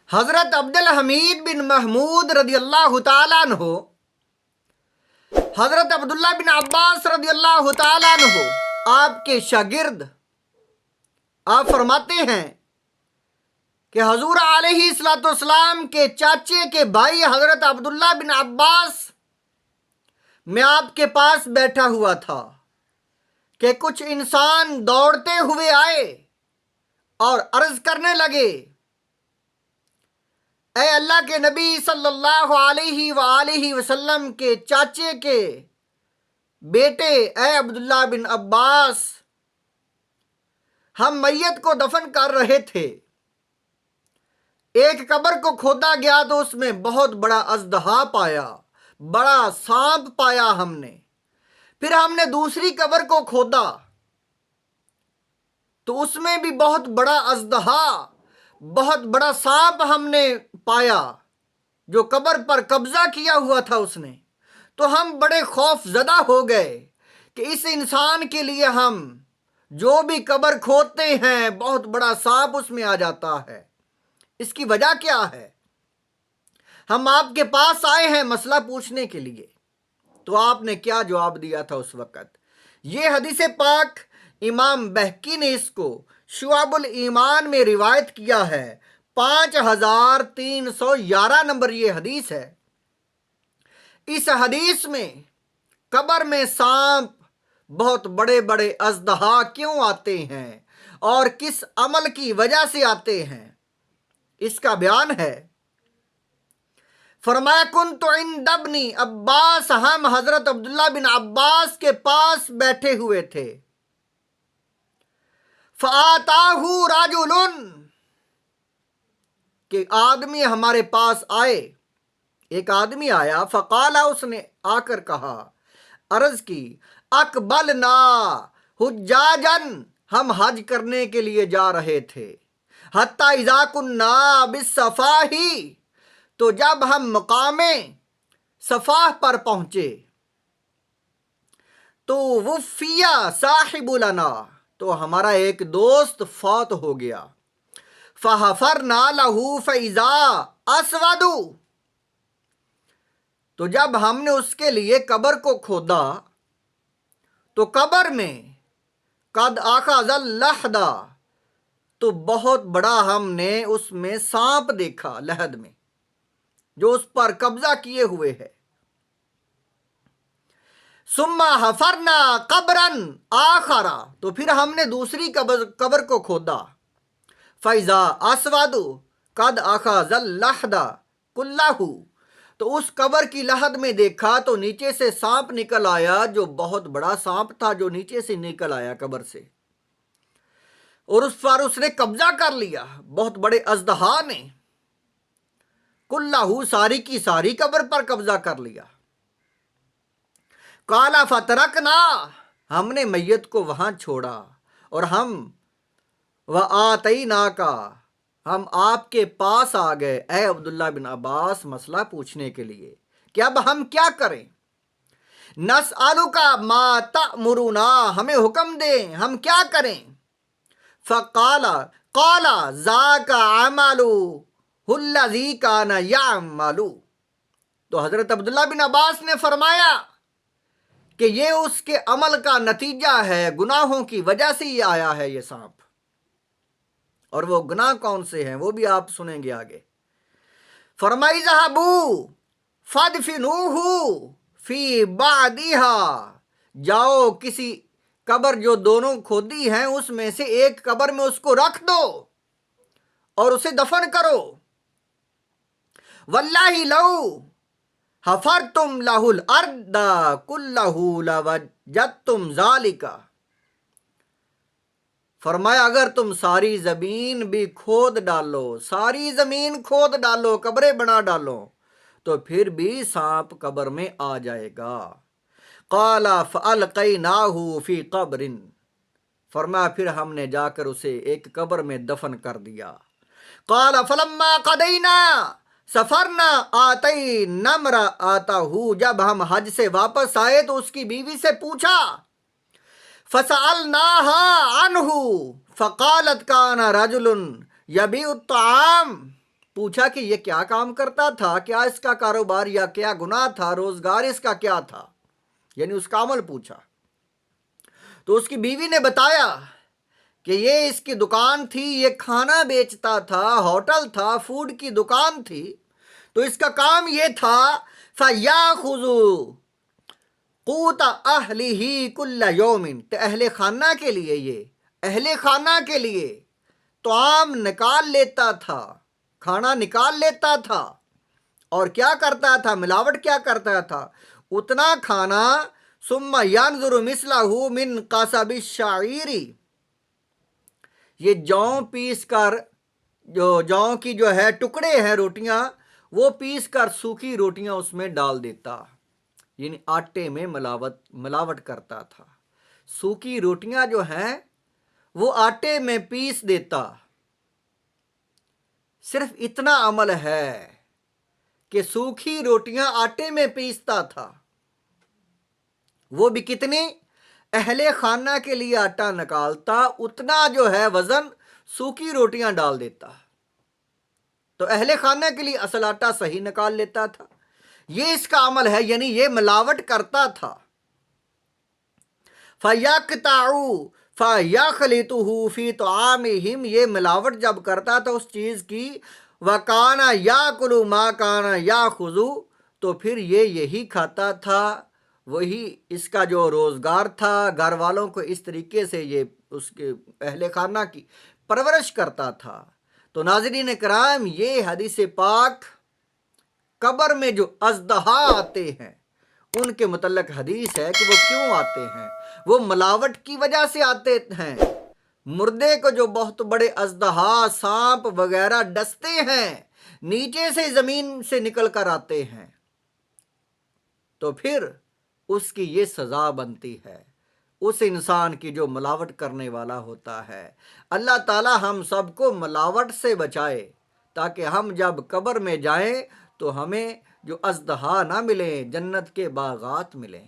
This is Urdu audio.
حضرت عبد الحمید بن محمود رضی اللہ تعالیٰ عنہ، حضرت عبداللہ بن عباس رضی اللہ تعالیٰ عنہ آپ کے شاگرد، آپ فرماتے ہیں کہ حضور علیہ الصلوۃ والسلام کے چاچے کے بھائی حضرت عبداللہ بن عباس، میں آپ کے پاس بیٹھا ہوا تھا کہ کچھ انسان دوڑتے ہوئے آئے اور عرض کرنے لگے، اے اللہ کے نبی صلی اللہ علیہ وآلہ وسلم کے چاچے کے بیٹے، اے عبداللہ بن عباس، ہم میت کو دفن کر رہے تھے، ایک قبر کو کھودا گیا تو اس میں بہت بڑا اژدہا پایا، بڑا سانپ پایا ہم نے۔ پھر ہم نے دوسری قبر کو کھودا تو اس میں بھی بہت بڑا اژدہا، بہت بڑا سانپ ہم نے پایا جو قبر پر قبضہ کیا ہوا تھا اس نے۔ تو ہم بڑے خوف زدہ ہو گئے کہ اس انسان کے لیے ہم جو بھی قبر کھودتے ہیں بہت بڑا سانپ اس میں آ جاتا ہے، اس کی وجہ کیا ہے؟ ہم آپ کے پاس آئے ہیں مسئلہ پوچھنے کے لیے۔ تو آپ نے کیا جواب دیا تھا اس وقت؟ یہ حدیث پاک امام بہقی نے اس کو شعب الایمان میں روایت کیا ہے، 5311 نمبر یہ حدیث ہے۔ اس حدیث میں قبر میں سانپ، بہت بڑے بڑے اژدہا کیوں آتے ہیں اور کس عمل کی وجہ سے آتے ہیں، اس کا بیان ہے۔ فرمایا کنت عند ابن عباس، ہم حضرت عبداللہ بن عباس کے پاس بیٹھے ہوئے تھے۔ فآتاہ رجل، کہ آدمی ہمارے پاس آئے، ایک آدمی آیا، فقال، اس نے آ کر کہا، عرض کی، اقبلنا حجاجن، ہم حج کرنے کے لیے جا رہے تھے، حتی اذا کننا بالصفاہ، تو جب ہم مقام صفاہ پر پہنچے تو وفیا صاحب لنا، تو ہمارا ایک دوست فوت ہو گیا۔ فحفرنا لہ فاذا اسود، تو جب ہم نے اس کے لیے قبر کو کھودا تو قبر میں قد اخذ اللحد، تو بہت بڑا ہم نے اس میں سانپ دیکھا، لحد میں جو اس پر قبضہ کیے ہوئے ہے۔ ثم حفرنا قبرا آخر، تو پھر ہم نے دوسری قبر کو کھودا، فاذا اسود قد اخذ اللحد کلہ، تو اس قبر کی لحد میں دیکھا تو نیچے سے سانپ نکل آیا، جو بہت بڑا سانپ تھا جو نیچے سے نکل آیا قبر سے، اور اس پر اس نے قبضہ کر لیا، بہت بڑے اژدہا نے کلہ، ساری کی ساری قبر پر قبضہ کر لیا۔ قال فترکنا، ہم نے میت کو وہاں چھوڑا، اور ہم وآتیناک، ہم آپ کے پاس آ گئے، اے عبداللہ بن عباس، مسئلہ پوچھنے کے لیے کہ اب ہم کیا کریں؟ نسألک ما تأمرنا، ہمیں حکم دیں، ہم کیا کریں؟ قال ذاک عمل الذی کان یعمل، تو حضرت عبداللہ بن عباس نے فرمایا کہ یہ اس کے عمل کا نتیجہ ہے، گناہوں کی وجہ سے یہ آیا ہے یہ سانپ، اور وہ گناہ کون سے ہیں وہ بھی آپ سنیں گے آگے۔ فرمائی ذہبوا فادفنوہ فی بعدہا، جاؤ کسی قبر جو دونوں کھودی ہیں اس میں سے ایک قبر میں اس کو رکھ دو اور اسے دفن کرو۔ واللہ لو حفرتم لہ الارض کلہ لوجدتم ذالک، فرمایا اگر تم ساری زمین بھی کھود ڈالو، ساری زمین کھود ڈالو، قبریں بنا ڈالو، تو پھر بھی سانپ قبر میں آ جائے گا۔ قال فالقیناہ فی قبر، فرمایا پھر ہم نے جا کر اسے ایک قبر میں دفن کر دیا۔ قال فلما قضینا سفرنا آتینا امرأتہ، جب ہم حج سے واپس آئے تو اس کی بیوی سے پوچھا، فسألناها عنہ فقالت کان رجل یبیع الطعام، پوچھا کہ یہ کیا کام کرتا تھا، کیا اس کا کاروبار یا کیا گناہ تھا، روزگار اس کا کیا تھا، یعنی اس کا عمل پوچھا۔ تو اس کی بیوی نے بتایا کہ یہ اس کی دکان تھی، یہ کھانا بیچتا تھا، ہوٹل تھا، فوڈ کی دکان تھی، تو اس کا کام یہ تھا فَيَأْخُذُ قُوتَ أَهْلِهِ كُلَّ يَوْمٍ، تو اہل خانہ کے لیے، یہ اہل خانہ کے لیے طعام نکال لیتا تھا، کھانا نکال لیتا تھا، اور کیا کرتا تھا، ملاوٹ کیا کرتا تھا، اتنا کھانا ثم ينظر مثله من قصب الشعير، یہ جوں پیس کر، جو جوں کی جو ہے ٹکڑے ہیں روٹیاں، وہ پیس کر سوکھی روٹیاں اس میں ڈال دیتا، یعنی آٹے میں ملاوٹ کرتا تھا۔ سوکھی روٹیاں جو ہیں وہ آٹے میں پیس دیتا۔ صرف اتنا عمل ہے کہ سوکھی روٹیاں آٹے میں پیستا تھا، وہ بھی کتنی، اہل خانہ کے لیے آٹا نکالتا، اتنا جو ہے وزن سوکھی روٹیاں ڈال دیتا، تو اہل خانہ کے لیے اصل آٹا صحیح نکال لیتا تھا۔ یہ اس کا عمل ہے، یعنی یہ ملاوٹ کرتا تھا۔ فَيَقْطَعُ فَيَخْلِطُهُ فِي طَعَامِهِمْ، یہ ملاوٹ جب کرتا تھا اس چیز کی، وَكَانَ يَأْكُلُ مَا كَانَ يَأْخُذُ، تو پھر یہ یہی کھاتا تھا، وہی اس کا جو روزگار تھا، گھر والوں کو اس طریقے سے یہ اس کے اہل خانہ کی پرورش کرتا تھا۔ تو ناظرین کرام، یہ حدیث پاک قبر میں جو اژدہا آتے ہیں ان کے متعلق حدیث ہے کہ وہ کیوں آتے ہیں، وہ ملاوٹ کی وجہ سے آتے ہیں۔ مردے کو جو بہت بڑے اژدہا، سانپ وغیرہ ڈستے ہیں، نیچے سے زمین سے نکل کر آتے ہیں، تو پھر اس کی یہ سزا بنتی ہے، اس انسان کی جو ملاوٹ کرنے والا ہوتا ہے۔ اللہ تعالی ہم سب کو ملاوٹ سے بچائے، تاکہ ہم جب قبر میں جائیں تو ہمیں جو اژدہا نہ ملیں، جنت کے باغات ملیں۔